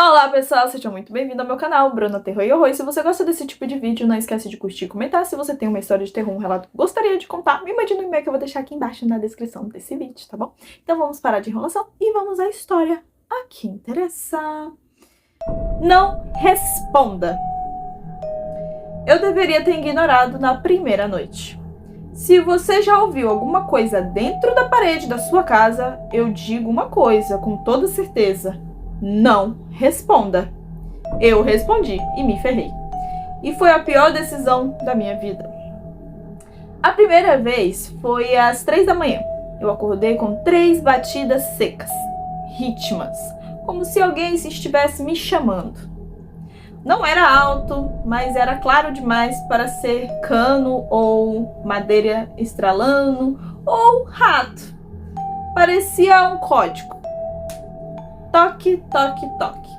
Olá pessoal, sejam muito bem-vindos ao meu canal, Bruna Terror e Horror. Se você gosta desse tipo de vídeo, não esquece de curtir e comentar. Se você tem uma história de terror, um relato que gostaria de contar, me mande no e-mail que eu vou deixar aqui embaixo na descrição desse vídeo, tá bom? Então vamos parar de enrolação e vamos à história a que interessa. Não responda. Eu deveria ter ignorado na primeira noite. Se você já ouviu alguma coisa dentro da parede da sua casa, eu digo uma coisa com toda certeza. Não responda. Eu respondi e me ferrei. E foi a pior decisão da minha vida. A primeira vez foi às 3 da manhã. Eu acordei com 3 batidas secas, ritmas, como se alguém estivesse me chamando. Não era alto, mas era claro demais para ser cano ou madeira estralando ou rato. Parecia um código. Toque, toque, toque.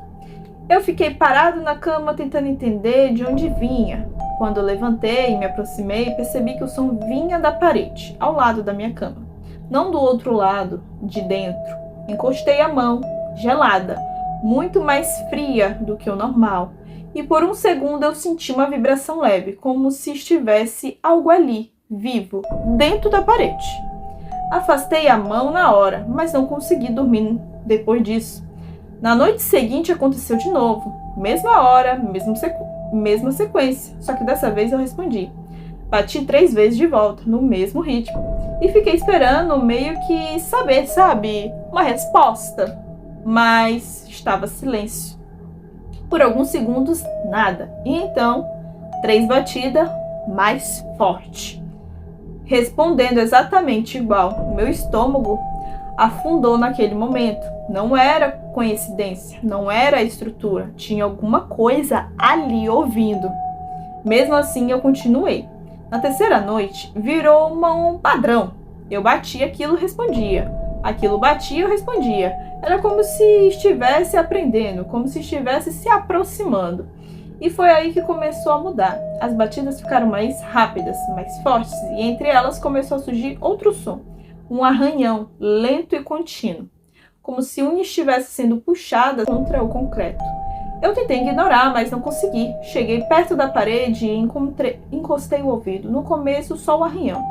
Eu fiquei parado na cama tentando entender de onde vinha. Quando eu levantei e me aproximei, percebi que o som vinha da parede, ao lado da minha cama. Não do outro lado, de dentro. Encostei a mão, gelada, muito mais fria do que o normal. E por um segundo eu senti uma vibração leve, como se estivesse algo ali, vivo, dentro da parede. Afastei a mão na hora, mas não consegui dormir depois disso. Na noite seguinte aconteceu de novo. Mesma hora, mesma sequência, só que dessa vez eu respondi. Bati 3 vezes de volta, no mesmo ritmo. E fiquei esperando meio que saber, sabe? Uma resposta. Mas estava silêncio. Por alguns segundos, nada. E então, 3 batidas, mais forte. Respondendo exatamente igual. O meu estômago afundou naquele momento. Não era coincidência, não era a estrutura. Tinha alguma coisa ali ouvindo. Mesmo assim, eu continuei. Na terceira noite, virou um padrão. Eu batia, aquilo respondia. Aquilo batia, eu respondia. Era como se estivesse aprendendo, como se estivesse se aproximando. E foi aí que começou a mudar. As batidas ficaram mais rápidas, mais fortes, e entre elas começou a surgir outro som. Um arranhão, lento e contínuo. Como se unha estivesse sendo puxada contra o concreto. Eu tentei ignorar, mas não consegui. Cheguei perto da parede e encostei o ouvido. No começo, só o arranhão.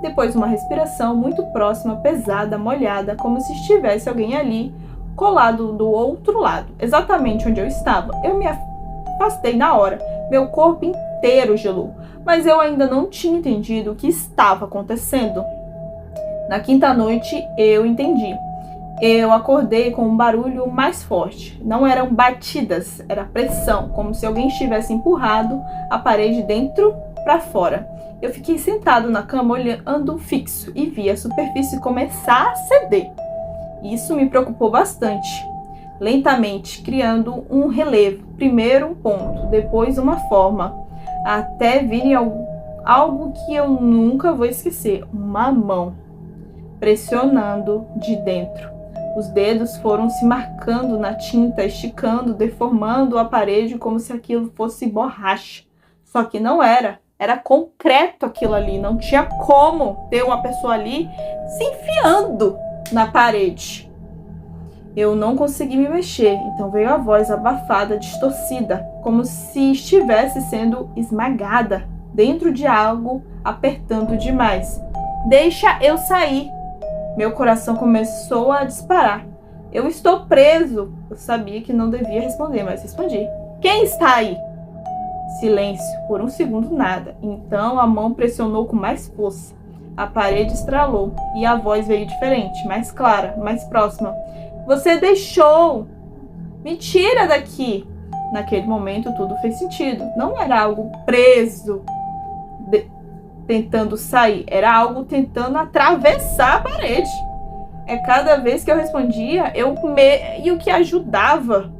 Depois, uma respiração muito próxima, pesada, molhada, como se estivesse alguém ali, colado do outro lado, exatamente onde eu estava. Eu me afastei na hora. Meu corpo inteiro gelou, mas eu ainda não tinha entendido o que estava acontecendo. Na quinta noite, eu entendi. Eu acordei com um barulho mais forte. Não eram batidas, era pressão, como se alguém tivesse empurrado a parede dentro para fora. Eu fiquei sentado na cama olhando fixo e vi a superfície começar a ceder. Isso me preocupou bastante. Lentamente, criando um relevo. Primeiro um ponto, depois uma forma. Até virem algo que eu nunca vou esquecer. Uma mão. Pressionando de dentro. Os dedos foram se marcando na tinta, esticando, deformando a parede como se aquilo fosse borracha. Só que não era. Era concreto aquilo ali. Não tinha como ter uma pessoa ali se enfiando na parede. Eu não consegui me mexer, então veio a voz abafada, distorcida, como se estivesse sendo esmagada dentro de algo apertando demais. Deixa eu sair. Meu coração começou a disparar. Eu estou preso. Eu sabia que não devia responder, mas respondi. Quem está aí? Silêncio. Por um segundo, nada. Então a mão pressionou com mais força. A parede estralou e a voz veio diferente, mais clara, mais próxima. Você deixou! Me tira daqui! Naquele momento tudo fez sentido. Não era algo preso, tentando sair. Era algo tentando atravessar a parede. Cada vez que eu respondia, e o que ajudava.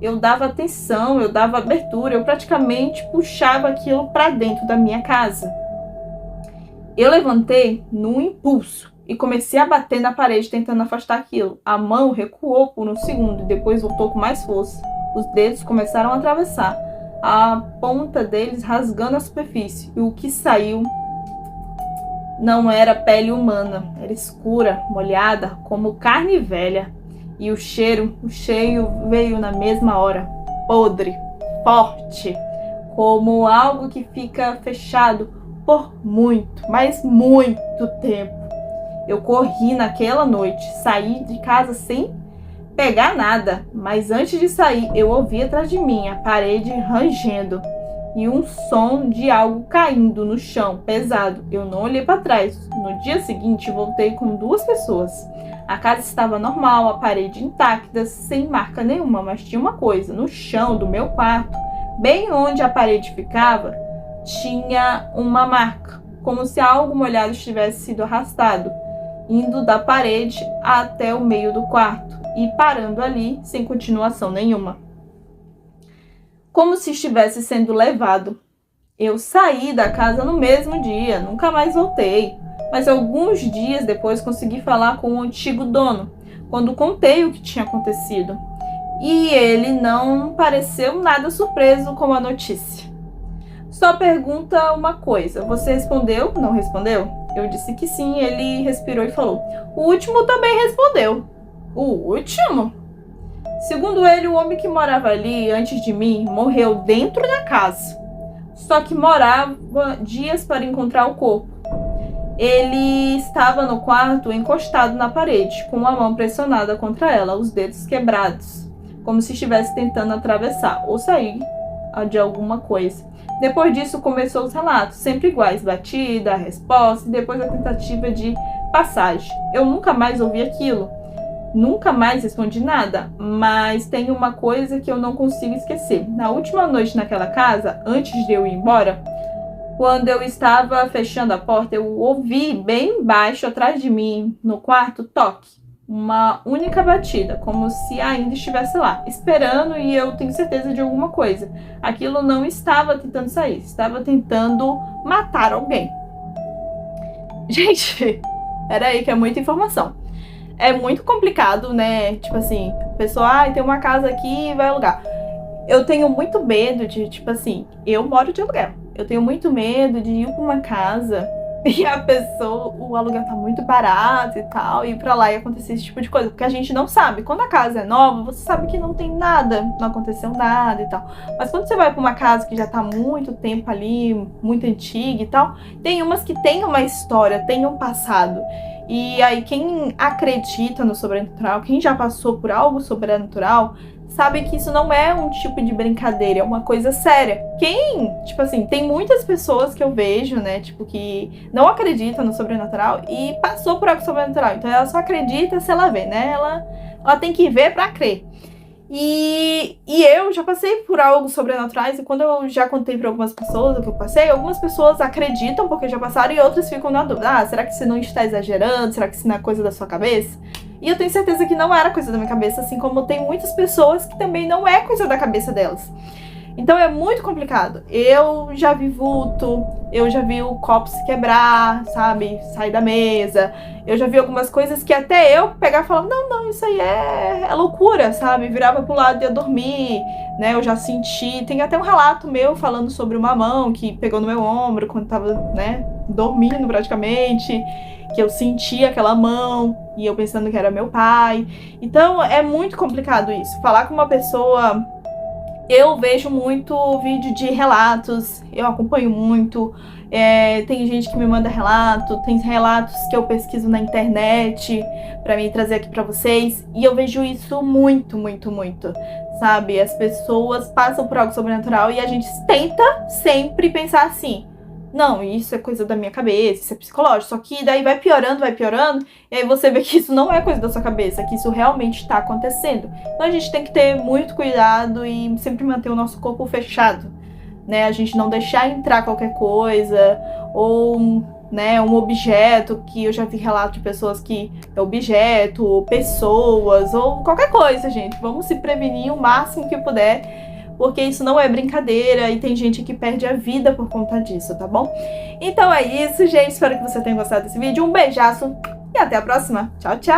Eu dava atenção, eu dava abertura, eu praticamente puxava aquilo para dentro da minha casa. Eu levantei num impulso e comecei a bater na parede tentando afastar aquilo. A mão recuou por um segundo e depois voltou com mais força. Os dedos começaram a atravessar, a ponta deles rasgando a superfície. E o que saiu não era pele humana, era escura, molhada, como carne velha. E o cheiro veio na mesma hora, podre, forte, como algo que fica fechado por muito, mas muito tempo. Eu corri naquela noite, saí de casa sem pegar nada, mas antes de sair eu ouvi atrás de mim a parede rangendo e um som de algo caindo no chão, pesado. Eu não olhei para trás. No dia seguinte voltei com 2 pessoas. A casa estava normal, a parede intacta, sem marca nenhuma, mas tinha uma coisa, no chão do meu quarto, bem onde a parede ficava, tinha uma marca, como se algo molhado tivesse sido arrastado, indo da parede até o meio do quarto e parando ali sem continuação nenhuma. Como se estivesse sendo levado. Eu saí da casa no mesmo dia, nunca mais voltei. Mas alguns dias depois consegui falar com o antigo dono, quando contei o que tinha acontecido. E ele não pareceu nada surpreso com a notícia. Só pergunta uma coisa, você respondeu? Não respondeu? Eu disse que sim, ele respirou e falou, o último também respondeu. O último? Segundo ele, o homem que morava ali antes de mim morreu dentro da casa. Só que morava dias para encontrar o corpo. Ele estava no quarto encostado na parede, com a mão pressionada contra ela, os dedos quebrados, como se estivesse tentando atravessar ou sair de alguma coisa. Depois disso começou os relatos, sempre iguais, batida, resposta e depois a tentativa de passagem. Eu nunca mais ouvi aquilo, nunca mais respondi nada, mas tem uma coisa que eu não consigo esquecer. Na última noite naquela casa, antes de eu ir embora, quando eu estava fechando a porta, eu ouvi bem baixo atrás de mim, no quarto, toque. Uma única batida, como se ainda estivesse lá, esperando e eu tenho certeza de alguma coisa. Aquilo não estava tentando sair, estava tentando matar alguém. Gente, peraí que é muita informação. É muito complicado, né? Tipo assim, a pessoa, tem uma casa aqui e vai alugar. Eu tenho muito medo de, tipo assim, eu moro de aluguel. Eu tenho muito medo de ir pra uma casa e a pessoa, o aluguel tá muito barato e tal, e ir pra lá e acontecer esse tipo de coisa. Porque a gente não sabe. Quando a casa é nova, você sabe que não tem nada, não aconteceu nada e tal. Mas quando você vai pra uma casa que já tá muito tempo ali, muito antiga e tal, tem umas que tem uma história, tem um passado. E aí quem acredita no sobrenatural, quem já passou por algo sobrenatural, sabe que isso não é um tipo de brincadeira, é uma coisa séria. Tipo assim, tem muitas pessoas que eu vejo, né, tipo, que não acreditam no sobrenatural e passou por algo sobrenatural. Então ela só acredita se ela vê, né? Ela tem que ver pra crer. E eu já passei por algo sobrenaturais e quando eu já contei pra algumas pessoas o que eu passei, algumas pessoas acreditam porque já passaram e outras ficam na dúvida. Será que você não está exagerando? Será que isso não é coisa da sua cabeça? E eu tenho certeza que não era coisa da minha cabeça, assim como tem muitas pessoas que também não é coisa da cabeça delas. Então é muito complicado. Eu já vi vulto, eu já vi o copo se quebrar, sabe? Sair da mesa. Eu já vi algumas coisas que até eu pegar e falar, não, isso aí é loucura, sabe? Virava pro lado e ia dormir, né? Eu já senti. Tem até um relato meu falando sobre uma mão que pegou no meu ombro quando tava, né, dormindo praticamente. Que eu senti aquela mão e eu pensando que era meu pai. Então é muito complicado isso. Falar com uma pessoa... Eu vejo muito vídeo de relatos, eu acompanho muito, tem gente que me manda relato, tem relatos que eu pesquiso na internet pra me trazer aqui pra vocês, e eu vejo isso muito, sabe? As pessoas passam por algo sobrenatural e a gente tenta sempre pensar assim, não, isso é coisa da minha cabeça, isso é psicológico, só que daí vai piorando, e aí você vê que isso não é coisa da sua cabeça, que isso realmente está acontecendo. Então a gente tem que ter muito cuidado e sempre manter o nosso corpo fechado, né? A gente não deixar entrar qualquer coisa, ou, né, um objeto, que eu já vi relato de pessoas que é objeto, ou pessoas, ou qualquer coisa, gente. Vamos se prevenir o máximo que puder, porque isso não é brincadeira e tem gente que perde a vida por conta disso, tá bom? Então é isso, gente. Espero que você tenha gostado desse vídeo. Um beijaço e até a próxima. Tchau, tchau!